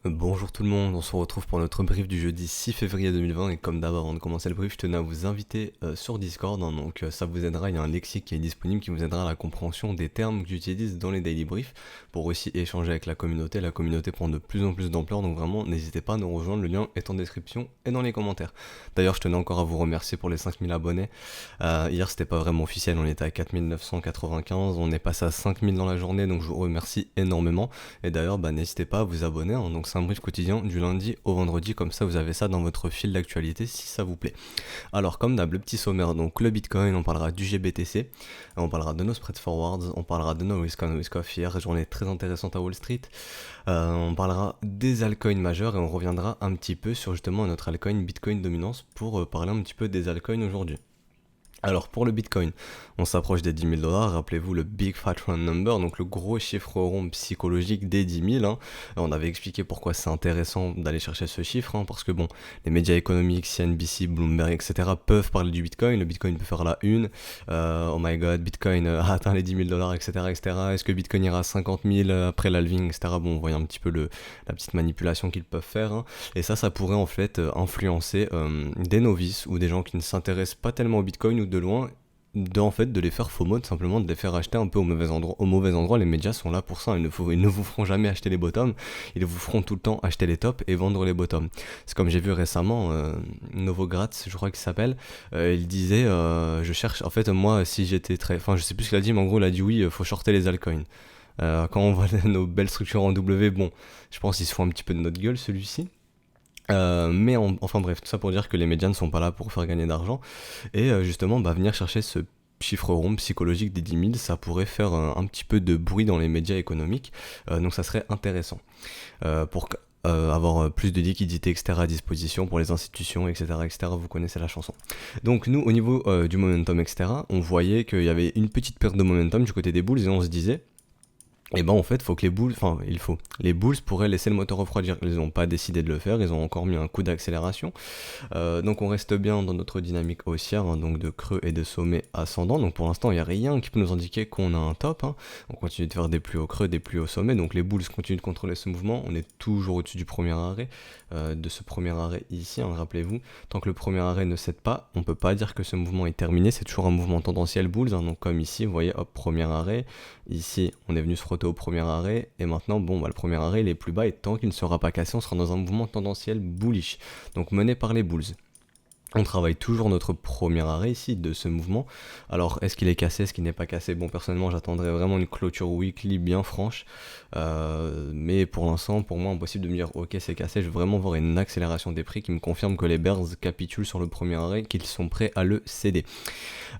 Bonjour tout le monde, on se retrouve pour notre brief du jeudi 6 février 2020 et comme d'hab avant de commencer le brief, je tenais à vous inviter sur Discord, hein, donc ça vous aidera, il y a un lexique qui est disponible qui vous aidera à la compréhension des termes que j'utilise dans les daily briefs pour aussi échanger avec la communauté prend de plus en plus d'ampleur donc vraiment n'hésitez pas à nous rejoindre, le lien est en description et dans les commentaires. D'ailleurs je tenais encore à vous remercier pour les 5000 abonnés, hier c'était pas vraiment officiel, on était à 4995, on est passé à 5000 dans la journée donc je vous remercie énormément et d'ailleurs n'hésitez pas à vous abonner, hein, donc c'est un brief quotidien du lundi au vendredi, comme ça vous avez ça dans votre fil d'actualité si ça vous plaît. Alors comme d'hab, le petit sommaire, donc le Bitcoin, on parlera du GBTC, on parlera de nos spread forwards, on parlera de nos risk on risk off hier, journée très intéressante à Wall Street, on parlera des altcoins majeurs et on reviendra un petit peu sur justement notre altcoin Bitcoin dominance pour parler un petit peu des altcoins aujourd'hui. Alors pour le Bitcoin, on s'approche des 10 000 dollars, rappelez-vous le Big Fat Round Number, donc le gros chiffre rond psychologique des 10 000. Hein. On avait expliqué pourquoi c'est intéressant d'aller chercher ce chiffre, hein, parce que bon, les médias économiques, CNBC, Bloomberg, etc. peuvent parler du Bitcoin, le Bitcoin peut faire la une, oh my god, Bitcoin a atteint les 10 000 dollars, etc., etc. Est-ce que Bitcoin ira à 50 000 après l'halving, etc. Bon, on voit un petit peu la petite manipulation qu'ils peuvent faire, hein. Et ça pourrait en fait influencer des novices ou des gens qui ne s'intéressent pas tellement au Bitcoin ou de loin, de les faire FOMO, tout simplement de les faire acheter un peu au mauvais endroit. Au mauvais endroit, les médias sont là pour ça, ils ne vous feront jamais acheter les bottoms, ils vous feront tout le temps acheter les tops et vendre les bottoms. C'est comme j'ai vu récemment, Novogratz, je crois qu'il s'appelle, il disait, je cherche, en fait moi si j'étais très, enfin je sais plus ce qu'il a dit, mais en gros il a dit oui, faut shorter les altcoins. Quand on voit nos belles structures en W, bon, je pense qu'ils se font un petit peu de notre gueule celui-ci. Enfin bref, tout ça pour dire que les médias ne sont pas là pour faire gagner d'argent. Et justement, venir chercher ce chiffre rond psychologique des 10 000, ça pourrait faire un petit peu de bruit dans les médias économiques. Donc ça serait intéressant. Pour avoir plus de liquidités, etc. à disposition pour les institutions, etc., etc. Vous connaissez la chanson. Donc nous, au niveau du momentum, etc., on voyait qu'il y avait une petite perte de momentum du côté des bulls et on se disait, et en fait, faut que les bulls pourraient laisser le moteur refroidir. Ils n'ont pas décidé de le faire, ils ont encore mis un coup d'accélération. Donc on reste bien dans notre dynamique haussière, hein, donc de creux et de sommet ascendant. Donc pour l'instant, il n'y a rien qui peut nous indiquer qu'on a un top, hein. On continue de faire des plus hauts creux, des plus hauts sommets. Donc les bulls continuent de contrôler ce mouvement. On est toujours au-dessus du premier arrêt, de ce premier arrêt ici, hein, rappelez-vous. Tant que le premier arrêt ne cède pas, on ne peut pas dire que ce mouvement est terminé. C'est toujours un mouvement tendanciel bulls, hein, donc comme ici, vous voyez, hop, premier arrêt. Ici, on est venu se frotter au premier arrêt, et maintenant, le premier arrêt, il est plus bas, et tant qu'il ne sera pas cassé, on sera dans un mouvement tendanciel bullish, donc mené par les bulls. On travaille toujours notre premier arrêt ici de ce mouvement. Alors, est-ce qu'il est cassé, est-ce qu'il n'est pas cassé? Bon, personnellement, j'attendrais vraiment une clôture weekly bien franche. Mais pour l'instant, pour moi, impossible de me dire, ok, c'est cassé. Je veux vraiment voir une accélération des prix qui me confirme que les bears capitulent sur le premier arrêt, qu'ils sont prêts à le céder.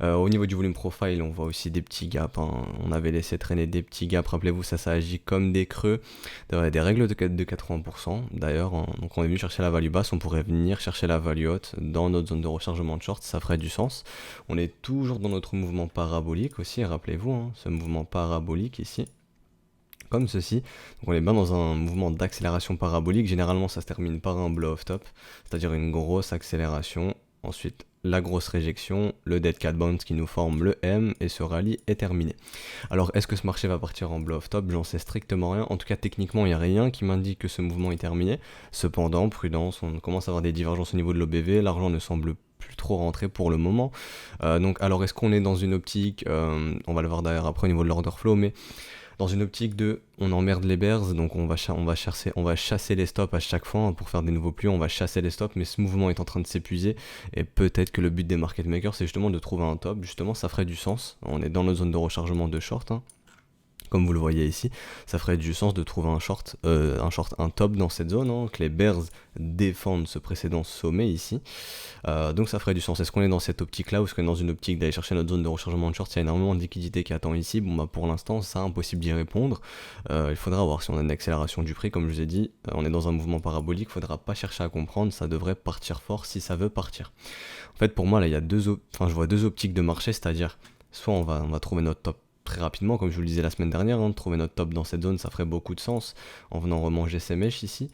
Au niveau du volume profile, on voit aussi des petits gaps, hein. On avait laissé traîner des petits gaps. Rappelez-vous, ça agit comme des creux. Des règles de 80%. D'ailleurs, hein. Donc on est venu chercher la value basse, on pourrait venir chercher la value haute dans notre zone de rechargement de short, ça ferait du sens. On est toujours dans notre mouvement parabolique aussi, rappelez-vous, hein, ce mouvement parabolique ici, comme ceci. Donc on est bien dans un mouvement d'accélération parabolique. Généralement, ça se termine par un blow-off top, c'est-à-dire une grosse accélération. Ensuite, la grosse réjection, le dead cat bounce qui nous forme le M, et ce rallye est terminé. Alors, est-ce que ce marché va partir en blow-off top? J'en sais strictement rien. En tout cas, techniquement, il n'y a rien qui m'indique que ce mouvement est terminé. Cependant, prudence, on commence à avoir des divergences au niveau de l'OBV. L'argent ne semble plus trop rentrer pour le moment. Donc, alors, est-ce qu'on est dans une optique, on va le voir d'ailleurs après au niveau de l'order flow, mais dans une optique de on emmerde les bears, donc on va chasser les stops à chaque fois, hein, pour faire des nouveaux plus, on va chasser les stops, mais ce mouvement est en train de s'épuiser, et peut-être que le but des market makers c'est justement de trouver un top, justement ça ferait du sens, on est dans notre zone de rechargement de short, hein. Comme vous le voyez ici, ça ferait du sens de trouver un top dans cette zone, hein, que les bears défendent ce précédent sommet ici. Donc ça ferait du sens. Est-ce qu'on est dans cette optique-là ou est-ce qu'on est dans une optique d'aller chercher notre zone de rechargement de short? Il y a énormément de liquidité qui attend ici. Bon, pour l'instant, ça, impossible d'y répondre. Il faudra voir si on a une accélération du prix. Comme je vous ai dit, on est dans un mouvement parabolique. Il faudra pas chercher à comprendre. Ça devrait partir fort si ça veut partir. En fait, pour moi, là, il y a je vois deux optiques de marché, c'est-à-dire soit on va trouver notre top très rapidement, comme je vous le disais la semaine dernière, hein, trouver notre top dans cette zone, ça ferait beaucoup de sens en venant remanger ces mèches ici,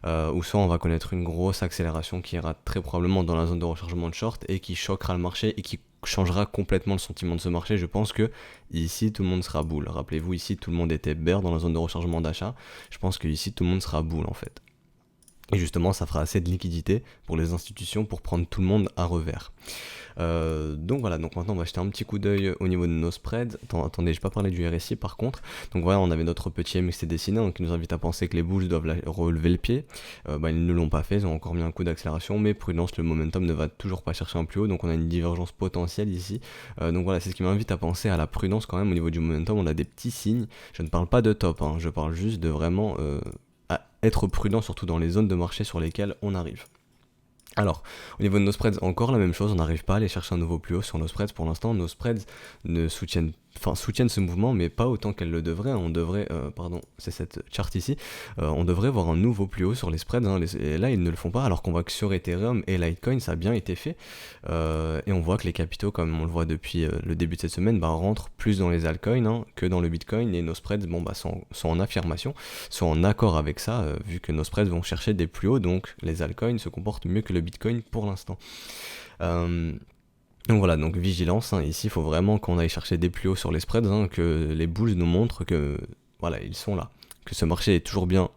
ou soit on va connaître une grosse accélération qui ira très probablement dans la zone de rechargement de short et qui choquera le marché et qui changera complètement le sentiment de ce marché. Je pense que ici tout le monde sera bull. Rappelez-vous, ici tout le monde était bear dans la zone de rechargement d'achat. Je pense que ici tout le monde sera bull en fait. Et justement, ça fera assez de liquidité pour les institutions pour prendre tout le monde à revers. Donc voilà, donc maintenant on va jeter un petit coup d'œil au niveau de nos spreads. Attendez, j'ai pas parlé du RSI par contre. Donc voilà, on avait notre petit MXT dessiné qui nous invite à penser que les bulls doivent relever le pied. Ils ne l'ont pas fait, ils ont encore mis un coup d'accélération, mais prudence, le momentum ne va toujours pas chercher un plus haut, donc on a une divergence potentielle ici. Donc voilà, c'est ce qui m'invite à penser à la prudence quand même au niveau du momentum. On a des petits signes, je ne parle pas de top, je parle juste de vraiment à être prudent, surtout dans les zones de marché sur lesquelles on arrive. Alors, au niveau de nos spreads, encore la même chose, on n'arrive pas à aller chercher un nouveau plus haut sur nos spreads pour l'instant. Nos spreads ne soutiennent ce mouvement, mais pas autant qu'elles le devraient. On devrait, c'est cette chart ici, on devrait voir un nouveau plus haut sur les spreads, et là ils ne le font pas, alors qu'on voit que sur Ethereum et Litecoin ça a bien été fait, et on voit que les capitaux, comme on le voit depuis le début de cette semaine, rentrent plus dans les altcoins que dans le Bitcoin, et nos spreads sont en affirmation, sont en accord avec ça, vu que nos spreads vont chercher des plus hauts, donc les altcoins se comportent mieux que le Bitcoin pour l'instant. Donc voilà, donc vigilance, ici il faut vraiment qu'on aille chercher des plus hauts sur les spreads, que les bulls nous montrent que voilà, ils sont là, que ce marché est toujours bien,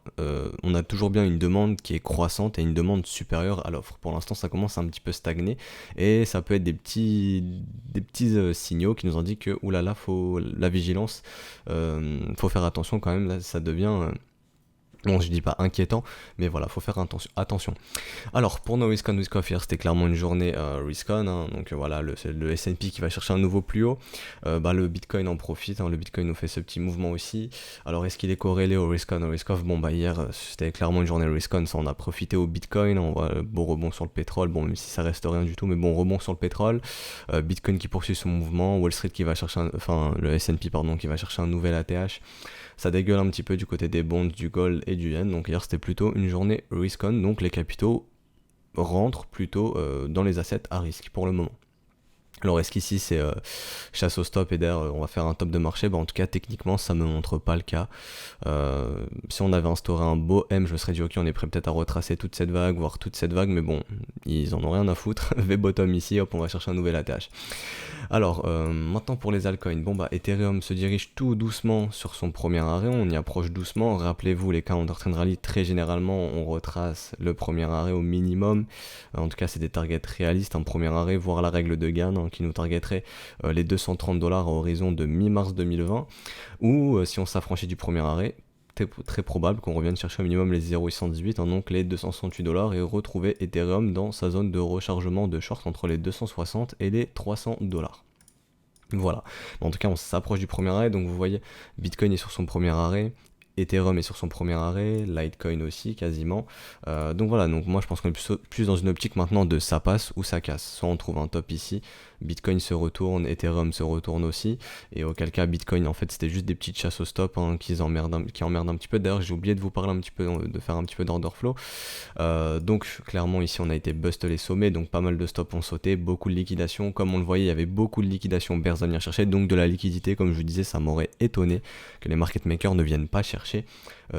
on a toujours bien une demande qui est croissante et une demande supérieure à l'offre. Pour l'instant ça commence à un petit peu stagner, et ça peut être des petits signaux qui nous indiquent que oulala, faut la vigilance, faut faire attention quand même, là ça devient... Bon, je dis pas inquiétant, mais voilà, faut faire attention. Alors, pour nos risk on risk off, hier, c'était clairement une journée risk on, donc voilà, c'est le S&P qui va chercher un nouveau plus haut, le Bitcoin en profite, le Bitcoin nous fait ce petit mouvement aussi. Alors, est-ce qu'il est corrélé au risk on, au risk off? Hier, c'était clairement une journée risk on, ça on a profité au Bitcoin, on voit bon rebond sur le pétrole, bon, même si ça reste rien du tout, mais bon rebond sur le pétrole, Bitcoin qui poursuit son mouvement, Wall Street qui va chercher, le S&P, qui va chercher un nouvel ATH. Ça dégueule un petit peu du côté des bonds, du gold et du yen. Donc hier c'était plutôt une journée risk on, donc les capitaux rentrent plutôt dans les assets à risque pour le moment. Alors est-ce qu'ici c'est chasse au stop et d'ailleurs on va faire un top de marché? En tout cas techniquement ça me montre pas le cas. Si on avait instauré un beau M, je me serais dit ok, on est prêt peut-être à retracer toute cette vague, voire toute cette vague, mais bon, ils en ont rien à foutre. V-bottom ici, hop, on va chercher un nouvel ATH. Alors maintenant pour les altcoins, Ethereum se dirige tout doucement sur son premier arrêt, on y approche doucement. Rappelez-vous, les counter trend rally, très généralement on retrace le premier arrêt au minimum, en tout cas c'est des targets réalistes, un premier arrêt, voire la règle de Gann, qui nous targeterait les $230 à horizon de mi-mars 2020, ou si on s'affranchit du premier arrêt, très probable qu'on revienne chercher au minimum les 0,818, donc les $268, et retrouver Ethereum dans sa zone de rechargement de short entre les 260 et les $300. Voilà, en tout cas on s'approche du premier arrêt, donc vous voyez Bitcoin est sur son premier arrêt, Ethereum est sur son premier arrêt, Litecoin aussi quasiment. Donc voilà, donc moi je pense qu'on est plus dans une optique maintenant de ça passe ou ça casse. Soit on trouve un top ici, Bitcoin se retourne, Ethereum se retourne aussi, et auquel cas Bitcoin en fait c'était juste des petites chasses au stop qui emmerdent un petit peu. D'ailleurs j'ai oublié de vous parler un petit peu, de faire un petit peu d'order flow. Donc clairement ici on a été bust les sommets, donc pas mal de stops ont sauté, beaucoup de liquidations. Comme on le voyait, il y avait beaucoup de liquidations bears à venir chercher, donc de la liquidité. Comme je vous disais, ça m'aurait étonné que les market makers ne viennent pas chercher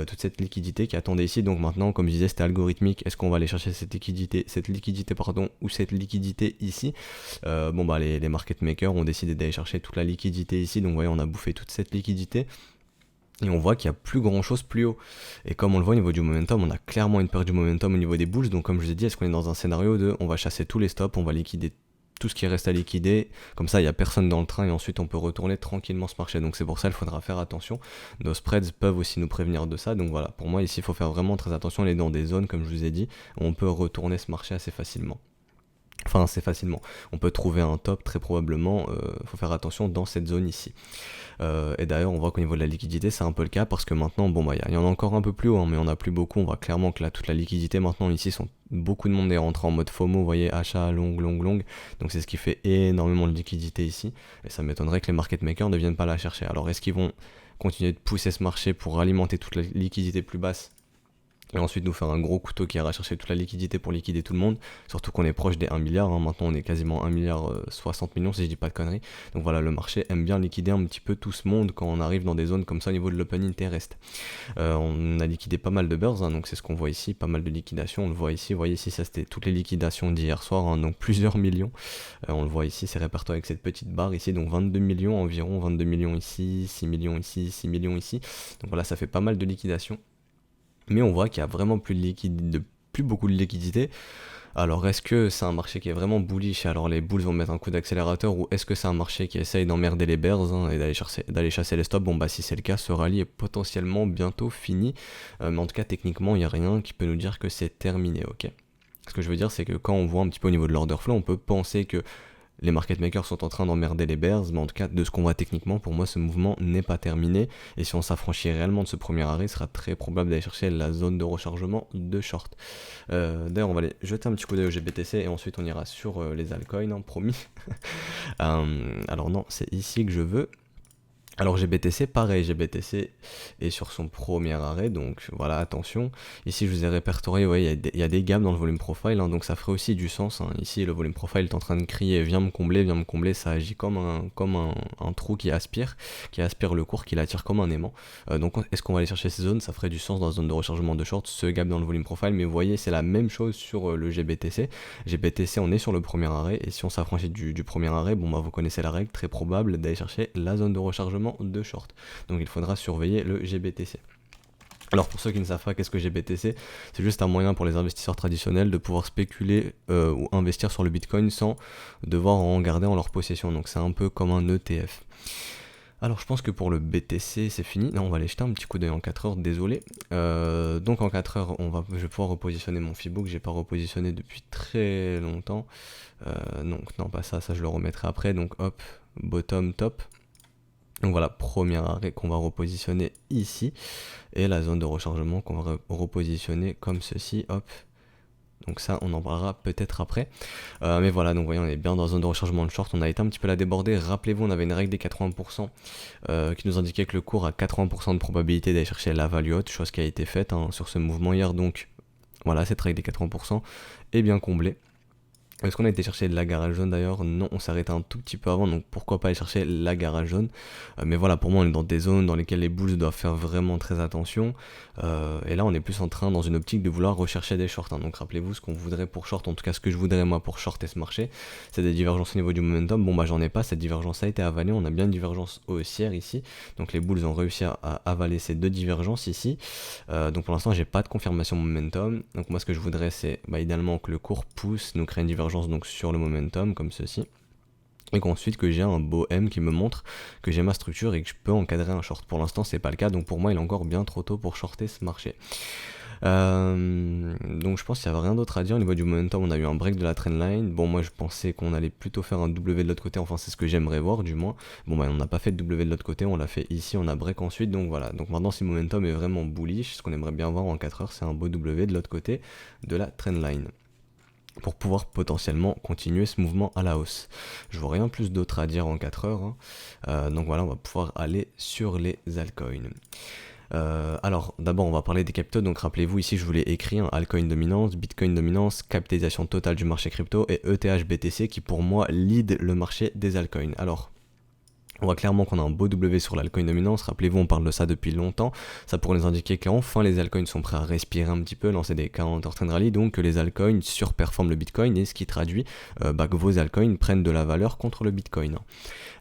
toute cette liquidité qui attendait ici. Donc maintenant, comme je disais, c'était algorithmique. Est-ce qu'on va aller chercher cette liquidité ou cette liquidité ici? Les market makers ont décidé d'aller chercher toute la liquidité ici. Donc vous voyez, on a bouffé toute cette liquidité. Et on voit qu'il n'y a plus grand chose plus haut. Et comme on le voit au niveau du momentum, on a clairement une perte du momentum au niveau des bulls. Donc comme je vous ai dit, est-ce qu'on est dans un scénario de on va chasser tous les stops, on va liquider tout ce qui reste à liquider, comme ça il n'y a personne dans le train et ensuite on peut retourner tranquillement ce marché. Donc c'est pour ça qu'il faudra faire attention. Nos spreads peuvent aussi nous prévenir de ça. Donc voilà, pour moi ici il faut faire vraiment très attention. On est dans des zones, comme je vous ai dit, où on peut retourner ce marché assez facilement. Enfin assez facilement, on peut trouver un top très probablement, faut faire attention dans cette zone ici. Et d'ailleurs on voit qu'au niveau de la liquidité c'est un peu le cas, parce que maintenant il y en a encore un peu plus haut, mais on n'a plus beaucoup. On voit clairement que là toute la liquidité maintenant ici beaucoup de monde est rentré en mode FOMO, vous voyez, achat long, donc c'est ce qui fait énormément de liquidité ici, et ça m'étonnerait que les market makers ne viennent pas la chercher. Alors est-ce qu'ils vont continuer de pousser ce marché pour alimenter toute la liquidité plus basse et ensuite nous faire un gros couteau qui ira chercher toute la liquidité pour liquider tout le monde, surtout qu'on est proche des 1 milliard, maintenant on est quasiment 1 milliard 60 millions si je dis pas de conneries. Donc voilà, le marché aime bien liquider un petit peu tout ce monde quand on arrive dans des zones comme ça au niveau de l'open interest. On a liquidé pas mal de bears, donc c'est ce qu'on voit ici, pas mal de liquidations, on le voit ici, vous voyez ici ça c'était toutes les liquidations d'hier soir, donc plusieurs millions. On le voit ici, c'est répertorié avec cette petite barre ici, donc 22 millions environ, 22 millions ici, 6 millions ici, 6 millions ici, donc voilà, ça fait pas mal de liquidations. Mais on voit qu'il y a vraiment plus de plus beaucoup de liquidités. Alors est-ce que c'est un marché qui est vraiment bullish, alors les bulls vont mettre un coup d'accélérateur, ou est-ce que c'est un marché qui essaye d'emmerder les bears hein, et d'aller chasser les stops? Bon bah si c'est le cas, ce rallye est potentiellement bientôt fini, mais en tout cas techniquement il n'y a rien qui peut nous dire que c'est terminé, ok? Ce que je veux dire c'est que quand on voit un petit peu au niveau de l'order flow, on peut penser que les market makers sont en train d'emmerder les bears, mais en tout cas de ce qu'on voit techniquement, pour moi ce mouvement n'est pas terminé, et si on s'affranchit réellement de ce premier arrêt, il sera très probable d'aller chercher la zone de rechargement de short. D'ailleurs on va aller jeter un petit coup d'œil au GBTC, et ensuite on ira sur les altcoins, hein, promis. Alors non, c'est ici que je veux. Alors GBTC, pareil, GBTC est sur son premier arrêt, donc voilà, attention. Ici, je vous ai répertorié, ouais, il y a des gaps dans le volume profile, hein, donc ça ferait aussi du sens. Hein. Ici, le volume profile est en train de crier, viens me combler, ça agit comme un trou qui aspire le cours, qui l'attire comme un aimant. Donc est-ce qu'on va aller chercher ces zones? Ça ferait du sens dans la zone de rechargement de short, ce gap dans le volume profile, mais vous voyez, c'est la même chose sur le GBTC. GBTC, on est sur le premier arrêt, et si on s'affranchit du premier arrêt, bon bah vous connaissez la règle, très probable d'aller chercher la zone de rechargement de short. Donc il faudra surveiller le GBTC. Alors pour ceux qui ne savent pas qu'est-ce que GBTC, c'est juste un moyen pour les investisseurs traditionnels de pouvoir spéculer ou investir sur le Bitcoin sans devoir en garder en leur possession. Donc c'est un peu comme un ETF. Alors je pense que pour le BTC c'est fini. Non, on va aller jeter un petit coup d'œil en 4 heures, désolé. Donc en 4 heures, je vais pouvoir repositionner mon FIBO que j'ai pas repositionné depuis très longtemps. Donc non, pas ça, je le remettrai après. Donc hop, bottom, top. Donc voilà, premier arrêt qu'on va repositionner ici, et la zone de rechargement qu'on va repositionner comme ceci, hop. Donc ça, on en parlera peut-être après. Mais voilà, donc voyez, on est bien dans la zone de rechargement de short, on a été un petit peu la déborder. Rappelez-vous, on avait une règle des 80% qui nous indiquait que le cours a 80% de probabilité d'aller chercher la value haute, chose qui a été faite hein, sur ce mouvement hier. Donc voilà, cette règle des 80% est bien comblée. Est-ce qu'on a été chercher la garage jaune d'ailleurs? Non, on s'est arrêté un tout petit peu avant, donc pourquoi pas aller chercher la garage jaune. Mais voilà, pour moi on est dans des zones dans lesquelles les bulls doivent faire vraiment très attention. Et là on est plus en train dans une optique de vouloir rechercher des shorts. Hein. Donc rappelez-vous ce qu'on voudrait pour short, en tout cas ce que je voudrais moi pour shorter ce marché, c'est des divergences au niveau du momentum. Bon bah j'en ai pas, cette divergence a été avalée, on a bien une divergence haussière ici. Donc les bulls ont réussi à avaler ces deux divergences ici. Donc pour l'instant j'ai pas de confirmation momentum. Donc moi ce que je voudrais c'est idéalement que le cours pousse, nous crée une divergence donc sur le momentum comme ceci, et qu'ensuite que j'ai un beau M qui me montre que j'ai ma structure et que je peux encadrer un short. Pour l'instant c'est pas le cas, donc pour moi il est encore bien trop tôt pour shorter ce marché. Donc je pense qu'il n'y a rien d'autre à dire. Au niveau du momentum, on a eu un break de la trendline. Bon, moi je pensais qu'on allait plutôt faire un W de l'autre côté, enfin c'est ce que j'aimerais voir du moins. Bon bah on n'a pas fait de W de l'autre côté, on l'a fait ici, on a break ensuite, donc voilà. Donc maintenant si le momentum est vraiment bullish, ce qu'on aimerait bien voir en 4 heures, c'est un beau W de l'autre côté de la trendline, pour pouvoir potentiellement continuer ce mouvement à la hausse. Je vois rien plus d'autre à dire en 4 heures. Hein. Donc voilà, on va pouvoir aller sur les altcoins. Alors d'abord on va parler des capitaux. Donc rappelez-vous, ici je vous l'ai écrit, hein, altcoin dominance, bitcoin dominance, capitalisation totale du marché crypto, et ETH BTC qui pour moi lead le marché des altcoins. Alors on voit clairement qu'on a un beau W sur l'altcoin dominance. Rappelez-vous, on parle de ça depuis longtemps. Ça pourrait nous indiquer qu'enfin les altcoins sont prêts à respirer un petit peu, lancer des counter trend rally, donc que les altcoins surperforment le Bitcoin, et ce qui traduit que vos altcoins prennent de la valeur contre le Bitcoin.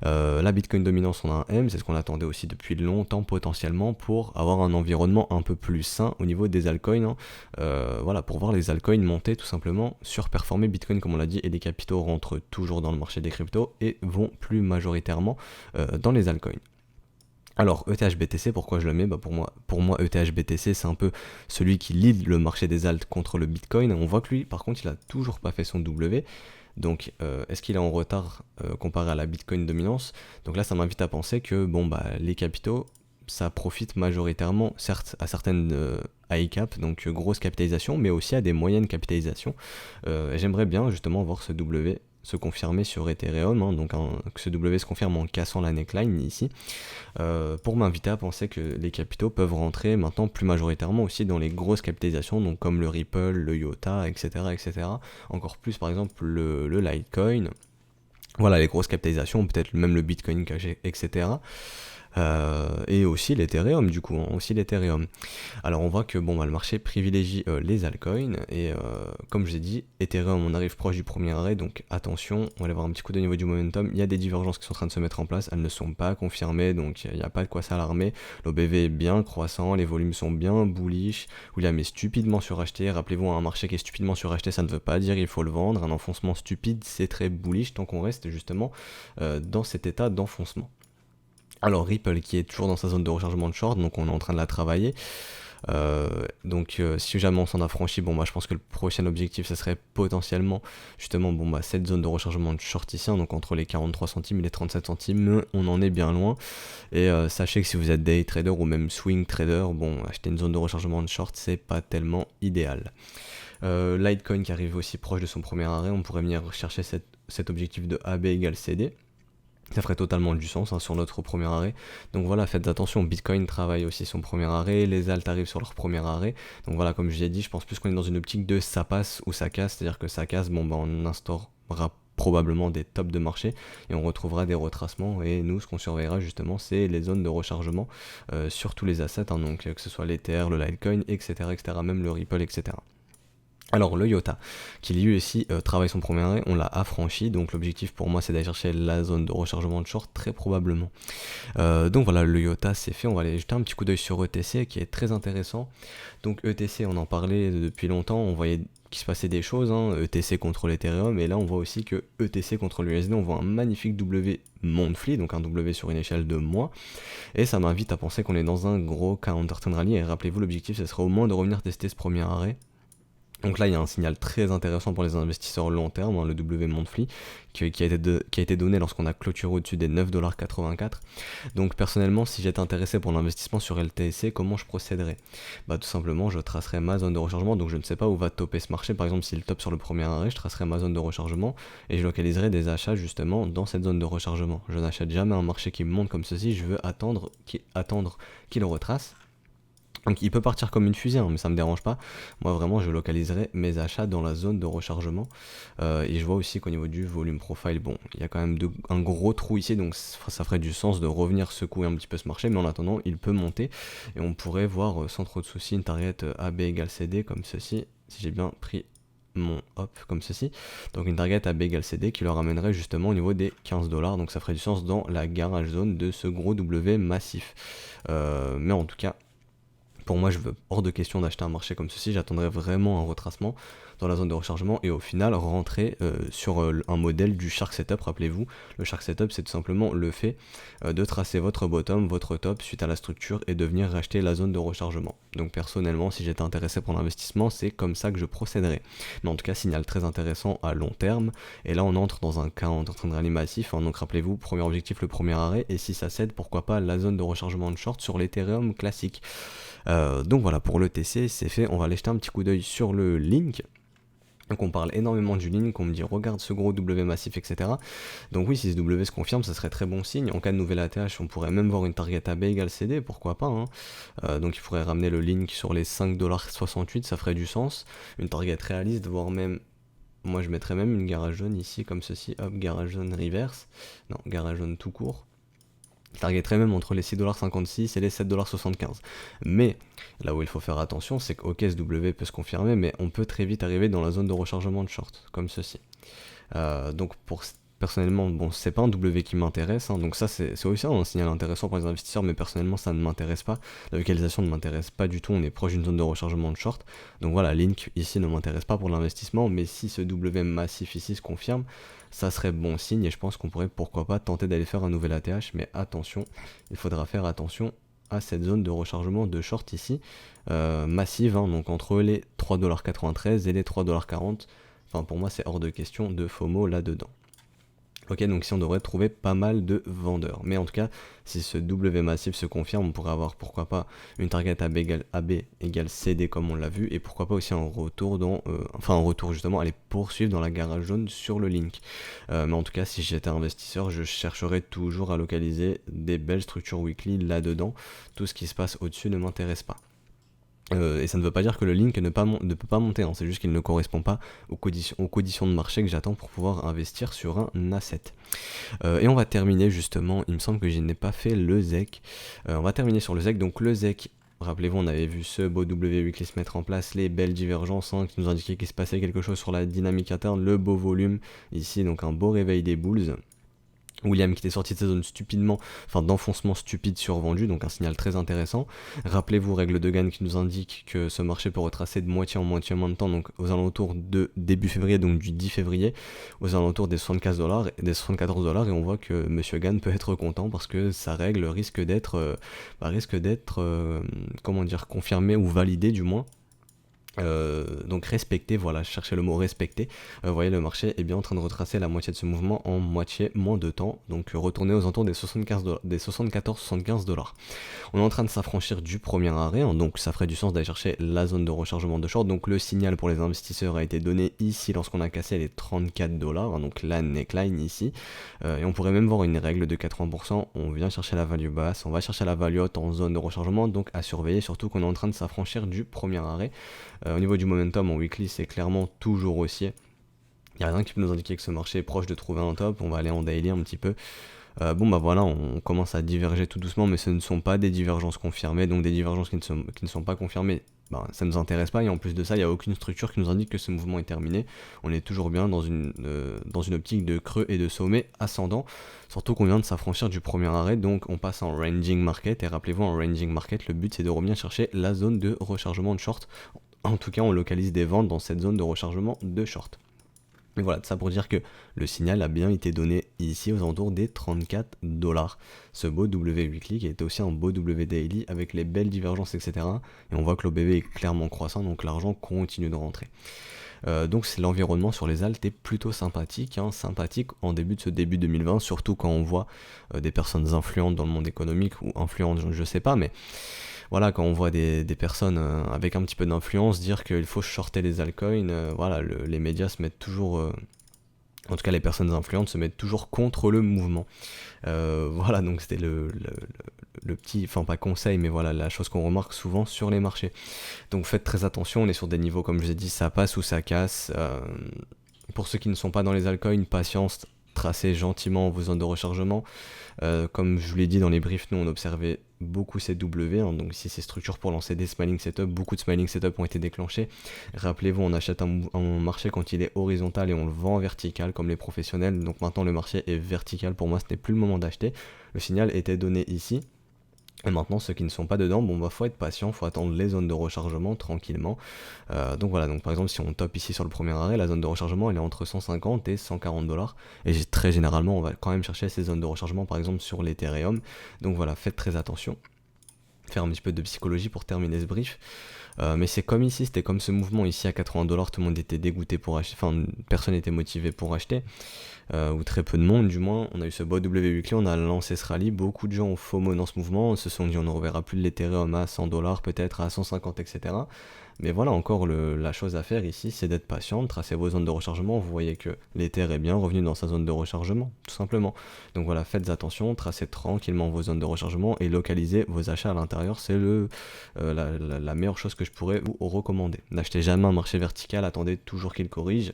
La Bitcoin dominance, on a un M, c'est ce qu'on attendait aussi depuis longtemps potentiellement pour avoir un environnement un peu plus sain au niveau des altcoins. Voilà, pour voir les altcoins monter tout simplement, surperformer Bitcoin comme on l'a dit, et des capitaux rentrent toujours dans le marché des cryptos et vont plus majoritairement dans les altcoins. Alors ETH-BTC, pourquoi je le mets? Pour moi ETH-BTC c'est un peu celui qui lead le marché des alts contre le Bitcoin. On voit que lui par contre il a toujours pas fait son W. Donc est-ce qu'il est en retard comparé à la Bitcoin dominance? Donc là ça m'invite à penser que les capitaux ça profite majoritairement certes à certaines high cap, donc grosse capitalisation, mais aussi à des moyennes capitalisations. J'aimerais bien justement voir ce W se confirmer sur Ethereum, hein, donc que ce W se confirme en cassant la neckline ici, pour m'inviter à penser que les capitaux peuvent rentrer maintenant plus majoritairement aussi dans les grosses capitalisations, donc comme le Ripple, le IOTA, etc. Encore plus par exemple le Litecoin, voilà les grosses capitalisations, peut-être même le Bitcoin caché, etc. Et aussi l'Ethereum du coup, hein, aussi l'Ethereum. Alors on voit que bon, bah, le marché privilégie les altcoins et comme je l'ai dit, Ethereum on arrive proche du premier arrêt, donc attention, on va aller voir un petit coup de niveau du momentum. Il y a des divergences qui sont en train de se mettre en place, elles ne sont pas confirmées, donc il n'y a pas de quoi s'alarmer. L'OBV est bien croissant, les volumes sont bien bullish, William est stupidement suracheté. Rappelez-vous, un marché qui est stupidement suracheté, ça ne veut pas dire il faut le vendre. Un enfoncement stupide, c'est très bullish tant qu'on reste justement dans cet état d'enfoncement. Alors Ripple qui est toujours dans sa zone de rechargement de short, donc on est en train de la travailler. Si jamais on s'en affranchit, bon bah je pense que le prochain objectif ça serait potentiellement justement bon bah cette zone de rechargement de short ici, hein, donc entre les 43 centimes et les 37 centimes, on en est bien loin. Et sachez que si vous êtes day trader ou même swing trader, bon acheter une zone de rechargement de short c'est pas tellement idéal. Litecoin qui arrive aussi proche de son premier arrêt, on pourrait venir chercher cet objectif de AB égale CD. Ça ferait totalement du sens hein, sur notre premier arrêt. Donc voilà, faites attention, Bitcoin travaille aussi son premier arrêt, les alt arrivent sur leur premier arrêt. Donc voilà, comme je l'ai dit, je pense plus qu'on est dans une optique de ça passe ou ça casse, c'est-à-dire que ça casse, bon bah on instaurera probablement des tops de marché et on retrouvera des retracements, et nous ce qu'on surveillera justement c'est les zones de rechargement sur tous les assets, hein, donc que ce soit l'Ether, le Litecoin, etc., même le Ripple, etc. Alors le IOTA, qui lui aussi travaille son premier arrêt, on l'a affranchi, donc l'objectif pour moi c'est d'aller chercher la zone de rechargement de short très probablement. Donc voilà, le IOTA c'est fait, on va aller jeter un petit coup d'œil sur ETC qui est très intéressant. Donc ETC on en parlait depuis longtemps, on voyait qu'il se passait des choses, hein, ETC contre l'Ethereum, et là on voit aussi que ETC contre l'USD, on voit un magnifique W monthly, donc un W sur une échelle de mois, et ça m'invite à penser qu'on est dans un gros counter trend rally, et rappelez-vous l'objectif ce serait au moins de revenir tester ce premier arrêt. Donc là, il y a un signal très intéressant pour les investisseurs long terme, hein, le W monthly, qui a été donné lorsqu'on a clôturé au-dessus des 9,84$. Donc personnellement, si j'étais intéressé pour l'investissement sur LTC, comment je procéderais? Bah tout simplement, je tracerais ma zone de rechargement, donc je ne sais pas où va topper ce marché. Par exemple, s'il top sur le premier arrêt, je tracerais ma zone de rechargement et je localiserai des achats justement dans cette zone de rechargement. Je n'achète jamais un marché qui monte comme ceci, je veux attendre qu'il retrace. Donc il peut partir comme une fusée, hein, mais ça me dérange pas. Moi vraiment je localiserai mes achats dans la zone de rechargement. Et je vois aussi qu'au niveau du volume profile, bon, il y a quand même un gros trou ici, donc ça ferait du sens de revenir secouer un petit peu ce marché, mais en attendant il peut monter. Et on pourrait voir sans trop de soucis une target AB égale CD comme ceci, si j'ai bien pris mon hop comme ceci, donc une target AB égale CD qui le ramènerait justement au niveau des 15$, donc ça ferait du sens dans la garage zone de ce gros W massif. Mais en tout cas, pour moi, je veux hors de question d'acheter un marché comme ceci, j'attendrai vraiment un retracement dans la zone de rechargement et au final rentrer sur un modèle du Shark Setup. Rappelez-vous, le Shark Setup c'est tout simplement le fait de tracer votre bottom, votre top suite à la structure et de venir racheter la zone de rechargement. Donc personnellement, si j'étais intéressé pour l'investissement, c'est comme ça que je procéderais. Mais en tout cas, signal très intéressant à long terme. Et là, on entre dans un cas en train de rallye massif, hein. Donc rappelez-vous, premier objectif, le premier arrêt, et si ça cède, pourquoi pas la zone de rechargement de short sur l'Ethereum classique. Donc voilà, pour le TC, c'est fait. On va aller jeter un petit coup d'œil sur le Link. Donc on parle énormément du Link, on me dit regarde ce gros W massif, etc. Donc oui, si ce W se confirme, ça serait très bon signe. En cas de nouvelle ATH, on pourrait même voir une target AB égale CD, pourquoi pas, hein. Donc il faudrait ramener le Link sur les 5,68$, ça ferait du sens. Une target réaliste, voire même... Moi je mettrais même une garage jaune ici, comme ceci, hop, garage jaune reverse. Non, garage jaune tout court. Targeterait même entre les 6,56$ et les 7,75$. Mais là où il faut faire attention, c'est que ok, ce W peut se confirmer, mais on peut très vite arriver dans la zone de rechargement de short, comme ceci. Donc personnellement, bon, c'est pas un W qui m'intéresse, hein, donc ça c'est aussi un signal intéressant pour les investisseurs, mais personnellement ça ne m'intéresse pas. La localisation ne m'intéresse pas du tout, on est proche d'une zone de rechargement de short. Donc voilà, Link ici ne m'intéresse pas pour l'investissement, mais si ce W massif ici se confirme, ça serait bon signe et je pense qu'on pourrait pourquoi pas tenter d'aller faire un nouvel ATH, mais attention, il faudra faire attention à cette zone de rechargement de short ici, massive, hein, donc entre les 3,93$ et les 3,40$. Enfin pour moi c'est hors de question de FOMO là-dedans. Ok, donc si on devrait trouver pas mal de vendeurs. Mais en tout cas, si ce W massif se confirme, on pourrait avoir pourquoi pas une target AB égale CD comme on l'a vu, et pourquoi pas aussi un retour justement, aller poursuivre dans la garage jaune sur le Link. Mais en tout cas, si j'étais investisseur, je chercherais toujours à localiser des belles structures weekly là-dedans. Tout ce qui se passe au-dessus ne m'intéresse pas. Et ça ne veut pas dire que le link ne peut pas monter, hein, c'est juste qu'il ne correspond pas aux conditions de marché que j'attends pour pouvoir investir sur un asset. Et on va terminer justement, il me semble que je n'ai pas fait le ZEC. On va terminer sur le ZEC, donc le ZEC, rappelez-vous, on avait vu ce beau W weekly se mettre en place, les belles divergences hein, qui nous indiquaient qu'il se passait quelque chose sur la dynamique interne, le beau volume, ici donc un beau réveil des bulls. William qui était sorti de sa zone stupidement, enfin d'enfoncement stupide survendu, donc un signal très intéressant. Rappelez-vous, règle de Gann qui nous indique que ce marché peut retracer de moitié en moitié en moins de temps, donc aux alentours de début février, donc du 10 février, aux alentours des 75$, des 74$, et on voit que Monsieur Gann peut être content parce que sa règle risque d'être, comment dire, confirmée ou validée du moins. Donc respecter, voilà, je cherchais le mot respecter. Vous voyez, le marché est bien en train de retracer la moitié de ce mouvement en moitié moins de temps, donc retourner aux alentours des 74-75$. On est en train de s'affranchir du premier arrêt, hein, donc ça ferait du sens d'aller chercher la zone de rechargement de short. Donc le signal pour les investisseurs a été donné ici lorsqu'on a cassé les 34$, hein, donc la neckline ici. Et on pourrait même voir une règle de 80%, on vient chercher la value basse, on va chercher la value haute en zone de rechargement, donc à surveiller, surtout qu'on est en train de s'affranchir du premier arrêt. Au niveau du momentum en weekly, c'est clairement toujours haussier. Il n'y a rien qui peut nous indiquer que ce marché est proche de trouver un top. On va aller en daily un petit peu. Bon bah voilà, on commence à diverger tout doucement, mais ce ne sont pas des divergences confirmées, donc des divergences qui ne sont pas confirmées, bah, ça ne nous intéresse pas, et en plus de ça, il n'y a aucune structure qui nous indique que ce mouvement est terminé. On est toujours bien dans une optique de creux et de sommet ascendant, surtout qu'on vient de s'affranchir du premier arrêt, donc on passe en ranging market, et rappelez-vous, en ranging market, le but c'est de revenir chercher la zone de rechargement de short. En tout cas, on localise des ventes dans cette zone de rechargement de short. Et voilà, ça pour dire que le signal a bien été donné ici aux alentours des 34$. Ce beau W weekly qui est aussi un beau W daily avec les belles divergences, etc. Et on voit que l'OBV est clairement croissant, donc l'argent continue de rentrer. Donc c'est l'environnement sur les alts est plutôt sympathique, hein, sympathique en début de ce début 2020, surtout quand on voit des personnes influentes dans le monde économique, ou influentes, je sais pas, mais voilà, quand on voit des personnes avec un petit peu d'influence dire qu'il faut shorter les altcoins, voilà, les médias se mettent toujours, en tout cas les personnes influentes se mettent toujours contre le mouvement. Voilà, donc c'était le petit, enfin pas conseil, mais voilà, la chose qu'on remarque souvent sur les marchés. Donc faites très attention, on est sur des niveaux, comme je vous ai dit, ça passe ou ça casse. Pour ceux qui ne sont pas dans les altcoins, patience, tracez gentiment vos zones de rechargement. Comme je vous l'ai dit dans les briefs, nous on observait beaucoup ces W, hein, donc ici ces structures pour lancer des smiling setup, beaucoup de smiling setup ont été déclenchés. Rappelez-vous, on achète un marché quand il est horizontal et on le vend en vertical comme les professionnels, donc maintenant le marché est vertical, pour moi ce n'est plus le moment d'acheter. Le signal était donné ici. Et maintenant, ceux qui ne sont pas dedans, bon bah faut être patient, faut attendre les zones de rechargement tranquillement. Donc voilà, donc par exemple si on top ici sur le premier arrêt, la zone de rechargement elle est entre 150 et 140$. Et très généralement on va quand même chercher ces zones de rechargement par exemple sur l'Ethereum. Donc voilà, faites très attention. Faire un petit peu de psychologie pour terminer ce brief. Mais c'est comme ici, c'était comme ce mouvement ici à 80$, tout le monde était dégoûté pour acheter, enfin personne n'était motivé pour acheter, ou très peu de monde du moins. On a eu ce beau W weekly, on a lancé ce rallye, beaucoup de gens ont FOMO dans ce mouvement, se sont dit on ne reverra plus de l'Ethereum à 100$, peut-être à 150, etc. Mais voilà, encore la chose à faire ici, c'est d'être patient, de tracer vos zones de rechargement. Vous voyez que l'Ether est bien revenu dans sa zone de rechargement, tout simplement. Donc voilà, faites attention, tracez tranquillement vos zones de rechargement et localisez vos achats à l'intérieur. C'est la meilleure chose que je pourrais vous recommander. N'achetez jamais un marché vertical, attendez toujours qu'il corrige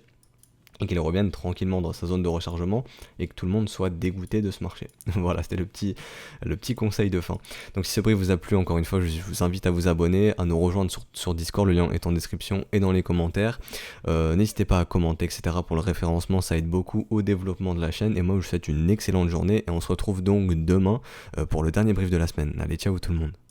et qu'il revienne tranquillement dans sa zone de rechargement et que tout le monde soit dégoûté de ce marché. Voilà, c'était le petit conseil de fin. Donc si ce brief vous a plu, encore une fois, je vous invite à vous abonner, à nous rejoindre sur Discord, le lien est en description et dans les commentaires. N'hésitez pas à commenter, etc. pour le référencement, ça aide beaucoup au développement de la chaîne. Et moi, je vous souhaite une excellente journée et on se retrouve donc demain pour le dernier brief de la semaine. Allez, ciao tout le monde.